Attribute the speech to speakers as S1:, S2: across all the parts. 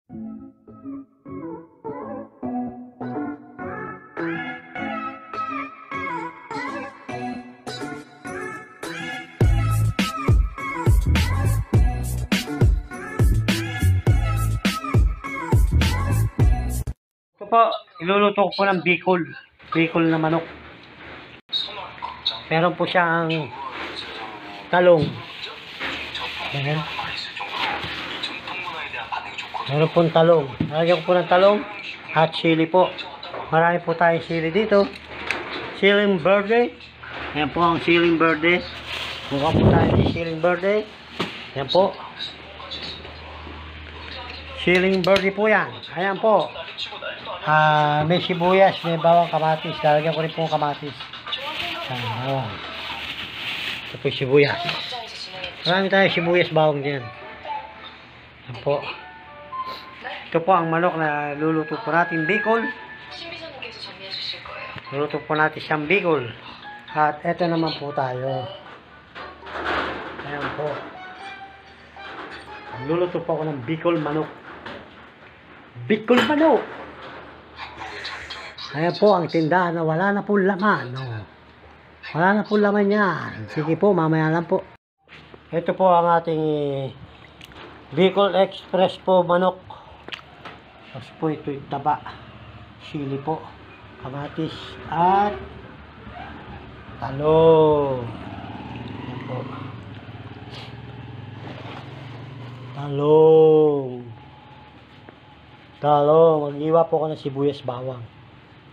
S1: Ito po, iluluto ko po ng bicol. Bicol na manok. Meron po siyang talong. Ayan. Meron pong talong. Nalagyan ko po ng talong at chili po. Marami po tayong chili dito. Siling verde. Ayan po ang siling verde. Mukha po tayo ng siling verde. Ayan po. Siling verde po yan. Ayan po. May sibuyas, may bawang, kamatis. Lalagyan ko rin po kamatis. Ayan. Ito po sibuyas. Marami tayong sibuyas bawang dyan. Ayan po. Ito po ang manok na luluto po natin bicol. Luluto po natin siyang bicol. At ito naman po tayo. Ayan po. Luluto po ako ng bicol manok. Bicol manok. Ayan po ang tindahan na wala na po laman. No? Wala na po laman yan. Sige po, mamaya lang po. Ito po ang ating Bicol Express po manok. Tapos po ito yung taba. Sili po. Kamatis at talong. Ayan po. Talong. Mag-iwa po ako ng sibuyas bawang.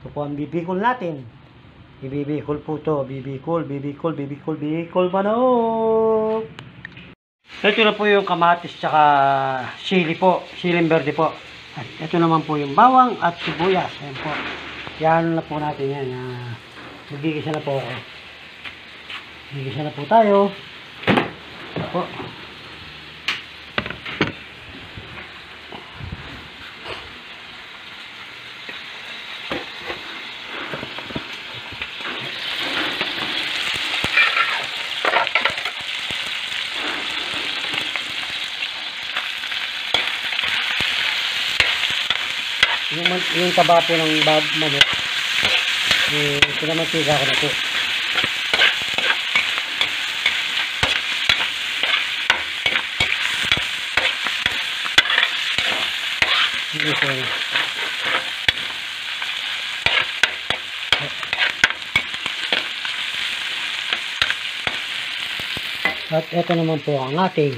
S1: Ito po ang bibikol natin. Ibibikol po ito. Bibikol manok. Ito na po yung kamatis tsaka sili po. Siling verde po. At ito naman po yung bawang at sibuyas. Ayan po. Yan na po natin yan. Magigisa na po ako. Magigisa na po tayo. Ito po. Yung taba po ng manok, pinamatiga ko na po. At ito naman po ang ating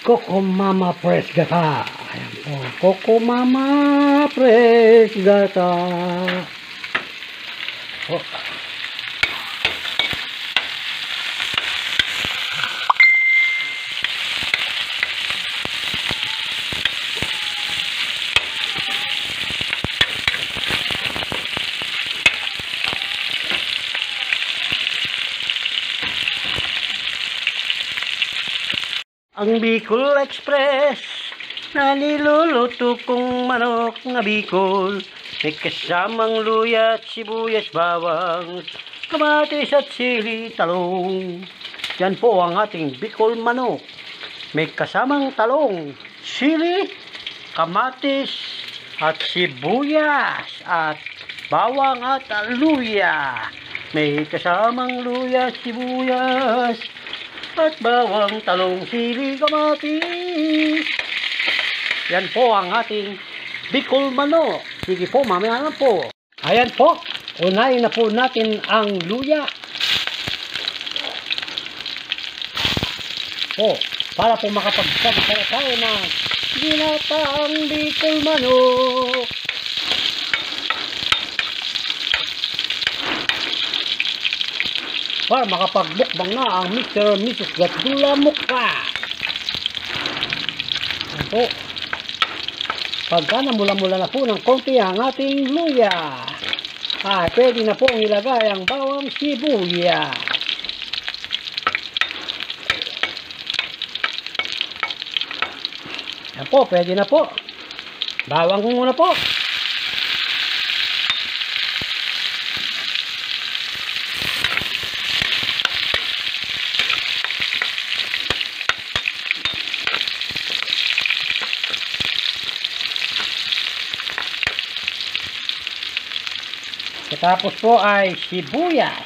S1: Coco Mama Fresh Gata. Ayan po, Coco Mama Fresh Gata. Oh. Ang Bicol Express na niluluto kong manok na Bicol, may kasamang luya at sibuyas bawang, kamatis at sili talong. Yan po ang ating Bicol manok. May kasamang talong, sili, kamatis at sibuyas at bawang at luya. May kasamang luya, sibuyas at bawang, talong, sili, kamatis. Yan po ang ating Bicol manok. Sige po, mamaya na po. Ayan po, unahin na po natin ang luya. Po, para po makapagsabi tayo ng ginataang Bicol manok. Para makapagbukbang na ang Mr. Mrs. Gatdula Mukha. Ayan po. Pagka namula-mula na po ng konti ang ating luya, pwede na pong ilagay ang bawang sibuyas. Ayan po, pwede na po. Bawang ko muna po. Tapos po ay sibuyas.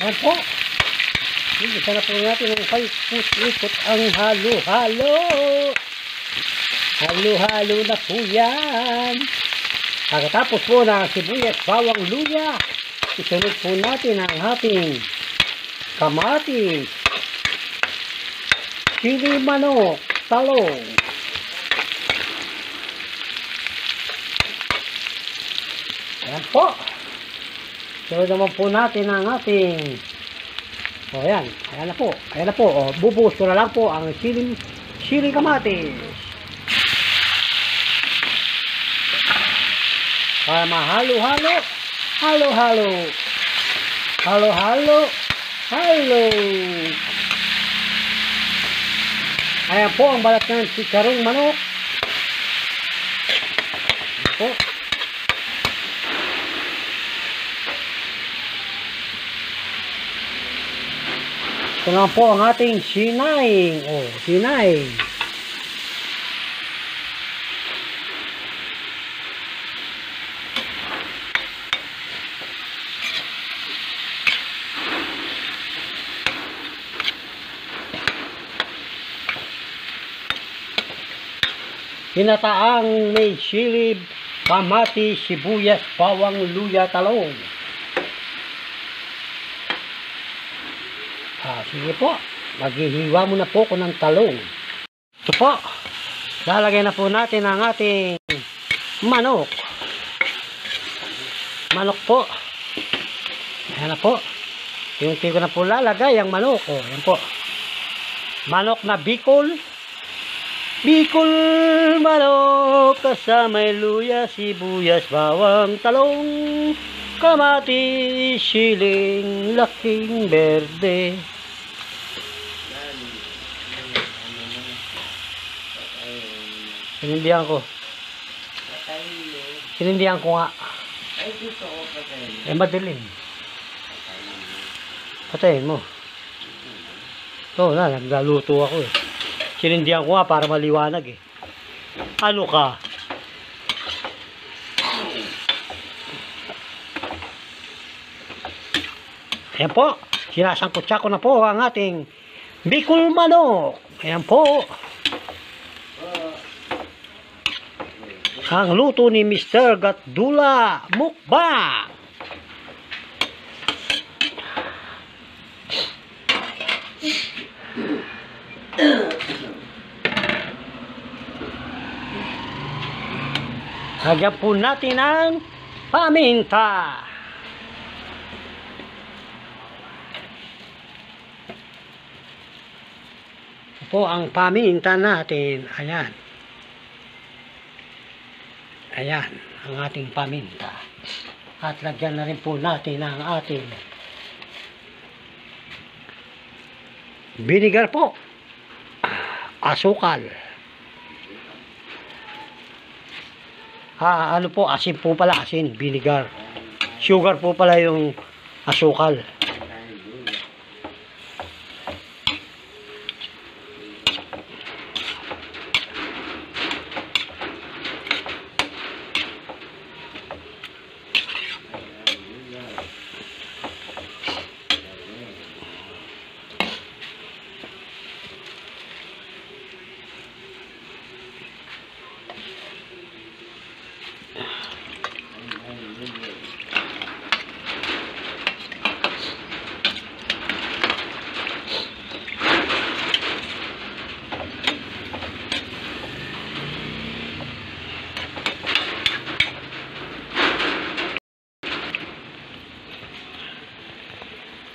S1: Ayan po. Isa na po natin ang paikot-ikot ang halo-halo. Halo-halo na po yan. Pagkatapos po ng sibuyas, bawang, luya, isunod po natin ang ating kamatis, chili manok, talong. Ayan po. Sunod naman po natin ang ating ayan na po. Bubuhos ko na lang po ang chili kamatis. Para mahalo-halo. Halo-halo. Halo-halo. Halo. Ayan po ang balat ng chicharong manok. Ayan po. Ito na po ang ating sinaing. Sinaing. Ginataang may chili, kamatis, sibuyas, bawang, luya, talong. Sige po, maghihiwa muna po ko ng talong. Ito po, lalagay na po natin ang ating manok. Manok po. Ayan na po. Tinti ko na po lalagay ang manok. Ayan po. Manok na Bicol. Bicol manok, kasama luya, sibuyas, bawang, talong, kamatis, siling, laking berde. Sinindihan ko. Sinindihan ko nga. Madilim. Patayin mo. Ito na, naglaluto ako eh. Sinindihan ko nga para maliwanag eh. Ano ka? Ayan po. Sinasangkutsa ko na po ang ating Bicol manok. Ayan po. Ang luto ni Mr. Gatdula Mukbang. Lagyan po natin ang paminta. Ito po ang paminta natin. Ayan. Ayan, ang ating paminta. At lagyan na rin po natin ang ating vinegar po. Asukal. Ano po, asin po pala, asin, vinegar. Sugar po pala yung asukal.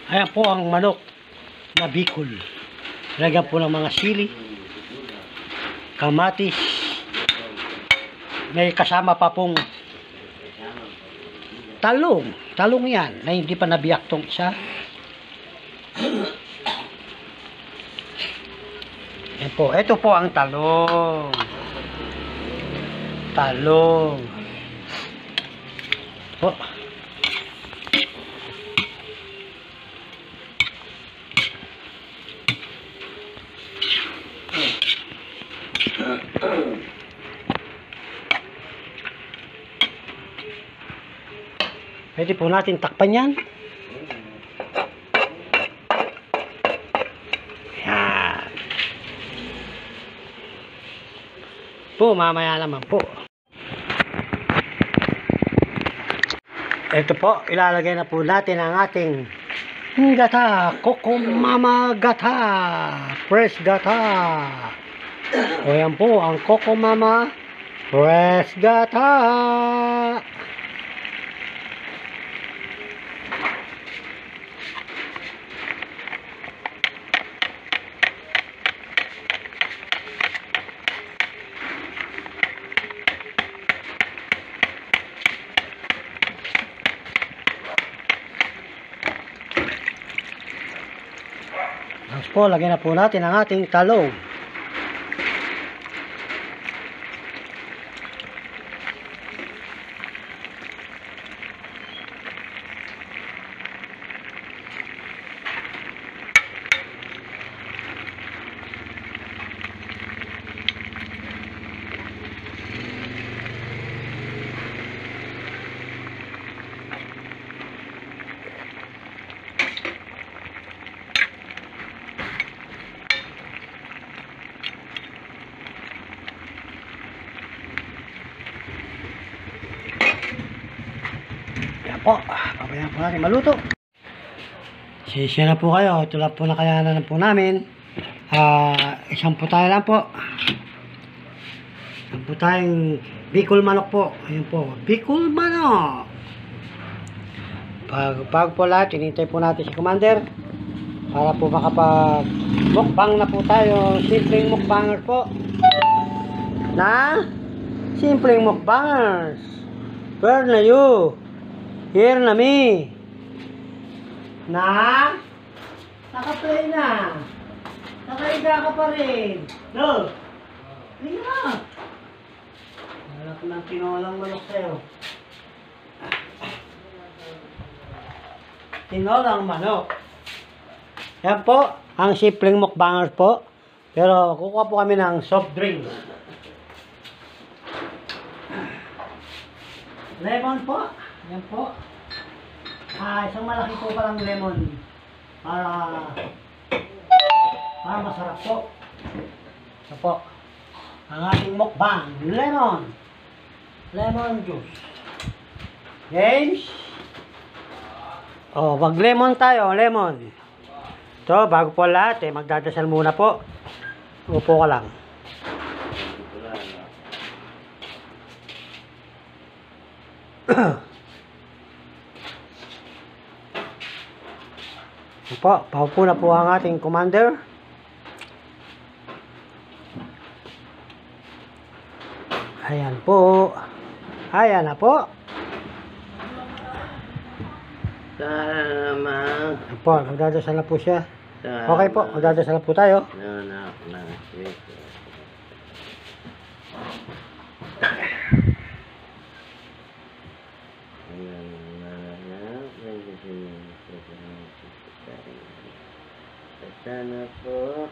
S1: Ayan po ang manok na Bicol. Lagyan po ng mga sili, kamatis, may kasama pa pong talong. Talong yan na hindi pa nabiyak tong isa. Yan po. Ito po ang talong. Talong. Po. Pwede po natin takpan yan. Yan. Po, mamaya naman po. Ito po, ilalagay na po natin ang ating gata, Coco Mama gata, fresh gata. O yan po, ang Coco Mama fresh gata. Tapos po, lagyan na po natin ang ating talong. Po, pabayaan po natin maluto. Sisya na po kayo. Ito lang po nakayanan po namin. Isang po tayo lang po. Isang po tayong Bicol manok po. Ayun po, Bicol manok. Pag po lahat, hinintay po natin si Commander para po makapag mukbang na po tayo. Simpleng mukbangers po. Na? Simpleng mukbangers. Where na you? Here na mi. Na? Naka-play na. Nakaiga ka pa rin. No. Hindi na. Wala ko ng tinolang manok sa'yo. Tinolang manok. Yan po, ang simpleng mukbangers po. Pero kukuha po kami ng soft drinks. Lemon po. Yan po. Isang malaki po palang lemon. Para masarap po. Ito po. Ang ating mukbang. Lemon. Lemon juice. James. Oh, wag lemon tayo. Lemon. Ito, bago po lahat magdadasal muna po. Upo ka lang. Po, paupo na po ang ating commander. Ayan po. Ayan na po.
S2: Salamat.
S1: Po, magdadasal na po siya. Okay po, magdadasal na po tayo.
S2: Sana po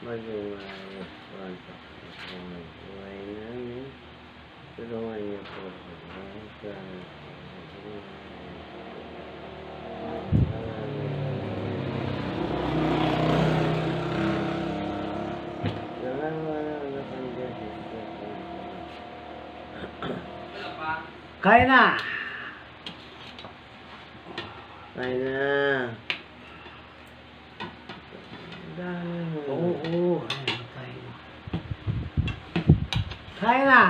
S2: maging maayos po ang buhay namin. Tulungan niyo po sa
S1: Kaya na.
S2: Kaya na.
S1: Oo. Kaya na.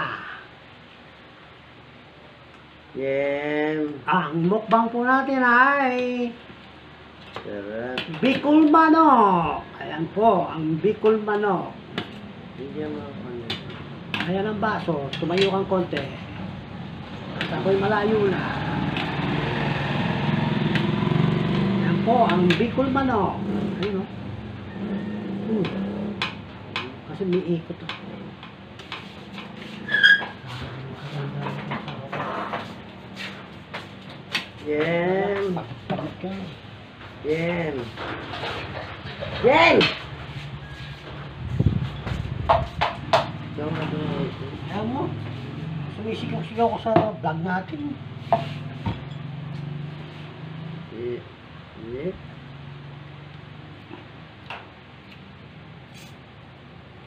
S2: Jem.
S1: Ang mukbang po natin ay
S2: Sarap.
S1: Bicol manok. Ayan po, ang Bicol manok.
S2: Hindi mo ako na.
S1: Ayan ang baso. Tumayo kang konti. At ako'y malayo na. Ayan po, ang Bicol manok. Ayun o. Kasi may ikot ah.
S2: Jem!
S1: Pagod ka.
S2: Jem! Jem!
S1: Kaya mo, sumisigaw-sigaw ko sa vlog natin.
S2: Yep.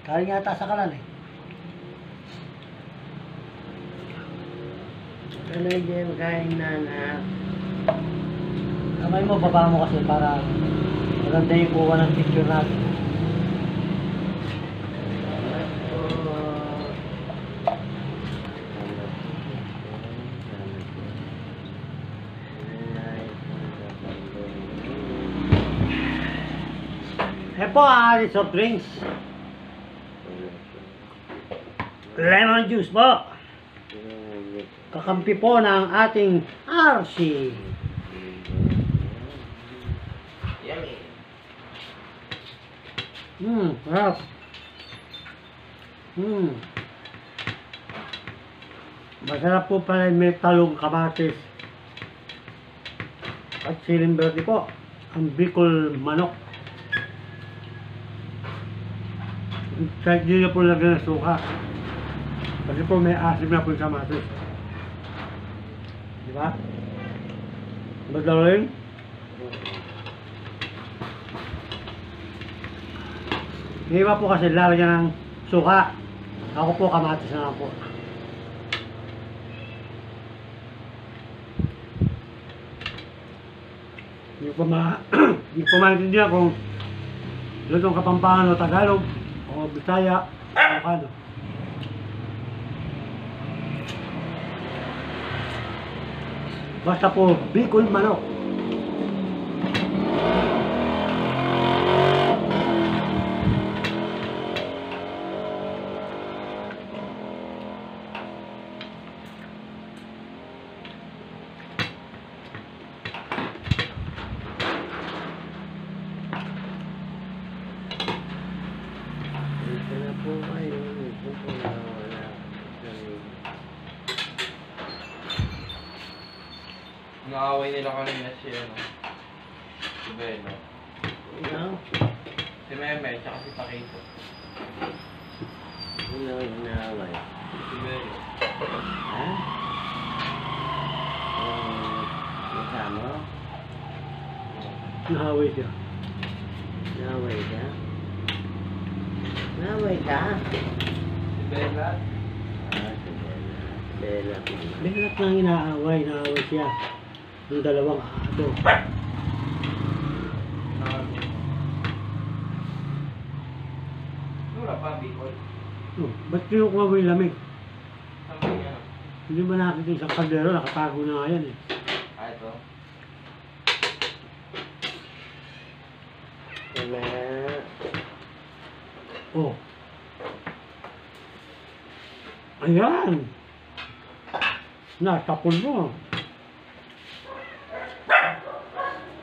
S1: Kaya nga ata sa kalan eh.
S2: Ano Jem, kain na anak?
S1: Kamay mo, baba mo kasi para maganda yung kuha ng picture natin. Eh po, soft drinks. Lemon juice po. Kakampi po ng ating RC. Sarap. Masarap po pala yung may talong kamatis. At siling verde po. Ang Bicol manok. Kahit di na po lagyan ng suka. Kasi po may asim na po yung kamatis. Diba? Madaling? Yung iba po kasi lalagyan ng suka. Ako po kamatis na lang po. Hindi ko maintindihan kung lutong Kapampangan o Tagalog o Bisaya o Ilocano. Basta po Bicol manok.
S2: Ito na po kayo. Ito po na wala.
S3: Naaway nila kanina si ano. Si Beno.
S2: Ikaw?
S3: Si Meme, tsaka si Pakito.
S2: Ano ang inaaway?
S3: Si Beno.
S2: Ha? Kasama?
S1: Nahaway siya.
S2: Naaway ka? Naaway ka?
S3: Si Bella.
S2: Si Bella. Bella po na.
S1: Bigat nang inaaway. Naaway siya. Yung dalawang ato.
S3: Lura pa, Bicol.
S1: Ba't kinukuha mo yung lamig?
S3: Sabi niya.
S1: Hindi ba nakita yung isang kaldero? Nakatago na nga yan eh.
S3: Ito.
S2: Wala.
S1: Oh. Ayan. Natapon mo.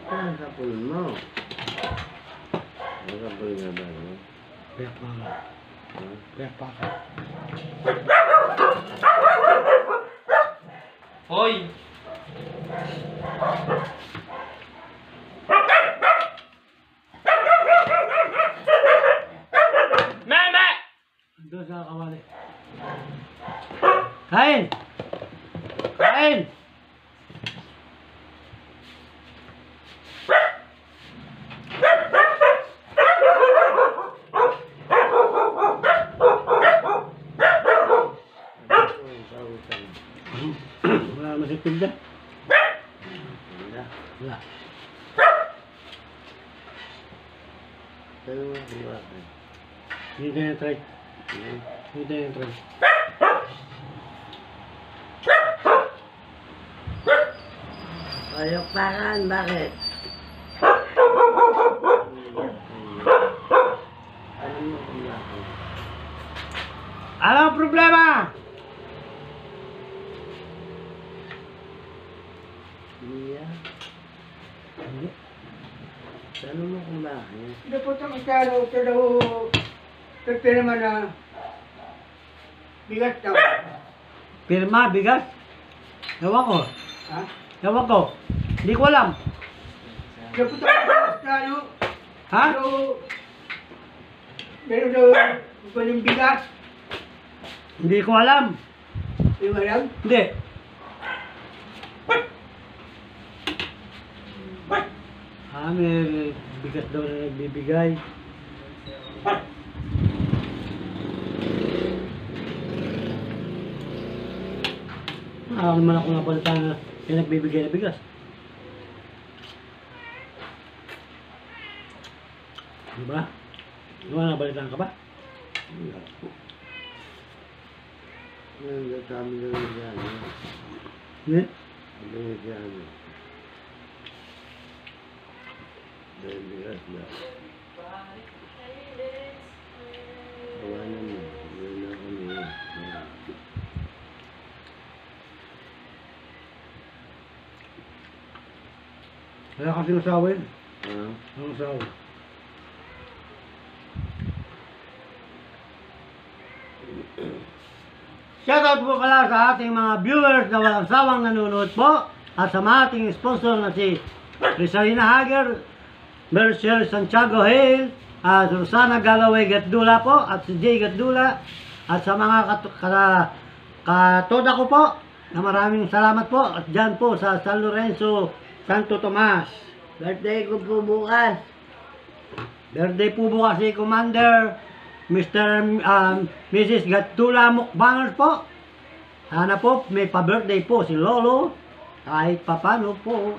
S2: Ang kapul mo. Ang kapul nga ba? No?
S1: Kaya pa nga.
S2: Ha?
S1: Kaya pa ka.
S3: Hoy! Meme!
S1: Doon sa kawali. Kain! Kain! Wala naman si Tilda.
S2: Wala.
S1: Wala.
S2: Saan mo kumakan?
S1: Hindi tayo try. Hindi tayo try.
S2: Ayok pakan, bakit? Ano mo kumakan?
S1: Ano ang problema?
S2: Iya.
S1: Hindi.
S2: Ano mo kumakan?
S4: Dapat ang italo, pero
S2: Pero naman na bigat daw.
S1: Pirma, bigas. Ewan ko.
S2: Ha?
S1: Ewan ko. Hindi ko alam.
S2: Kaya po tayo,
S1: Ha?
S2: meron daw yung bigas.
S1: Hindi ko alam.
S2: Di ba alam?
S1: Hindi. May bigas daw na nagbibigay. Naman ako napalitan na yung nagbibigay na bigas. Diba? Diba nabalitan ka ba?
S2: Sa amin lang yan.
S1: Hindi?
S2: Ang yan. Dahil bigas na. Kawanan mo. Yun na kami.
S1: Wala kasi nasawa yun.
S2: Ha?
S1: Ang sawa. Shoutout po pala sa ating mga viewers na walang sawang nanonood po at sa mga ating sponsor na si Rizalina Hager, Mercer Santiago Hale, at Rosana Galloway Gatdula po at si Jay Gatdula at sa mga katoda ko po na maraming salamat po at dyan po sa San Lorenzo, Santo Tomas.
S2: Birthday ko po bukas.
S1: Birthday po bukas si Commander Mr. Mrs. Gatdula Mukbangers po. Sana po may pa-birthday po si Lolo kahit papano po.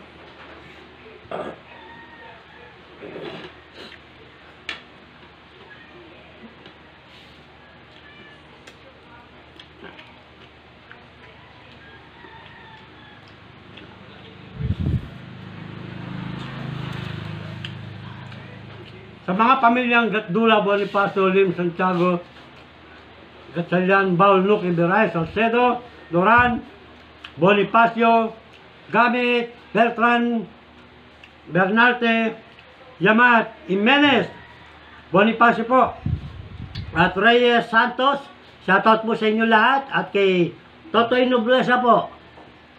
S1: Sa mga pamilyang Gatdula, Bonifacio, Lim, Santiago, Gatchalian, Baul, Nuc, Iberay, Salcedo, Doran, Bonifacio, Gamit, Beltran, Bernarte, Yamat, Jimenez, Bonifacio po, at Reyes Santos, shoutout po sa inyo lahat, at kay Totoy Noblesa po,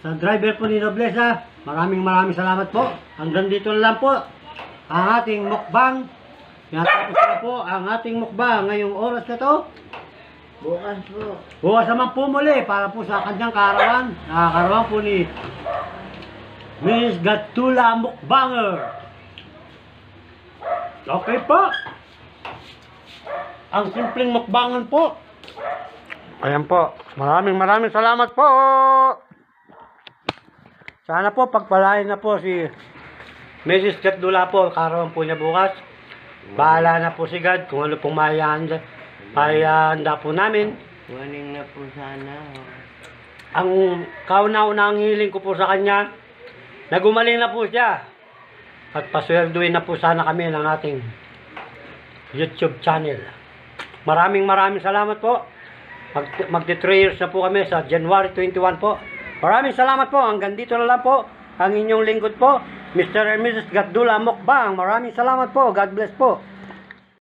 S1: sa driver po ni Noblesa, maraming salamat po. Hanggang dito na lang po ang ating mukbang. Natapos na po ang ating mukbang ngayong oras na to.
S2: Bukas po.
S1: Bukas naman po muli para po sa kanyang kaarawan. Nakakarawan po ni Miss Gatdula Mukbanger. Okay po. Ang simpleng mukbangan po. Ayan po. Maraming salamat po. Sana po pagpalain na po si Mrs. Gatdula po. Kaarawan po niya bukas. Bahala na po si God kung ano pong mayahanda po namin.
S2: Warning na po sana.
S1: Ang kauna-unang hiling ko po sa kanya, nagumaling na po siya. At paswerduin na po sana kami ng ating YouTube channel. Maraming salamat po. Magti 3 years na po kami sa January 21 po. Maraming salamat po. Hanggang dito na lang po ang inyong lingkod po, Mr. and Mrs. Gatdula Mukbang. Maraming salamat po. God bless po.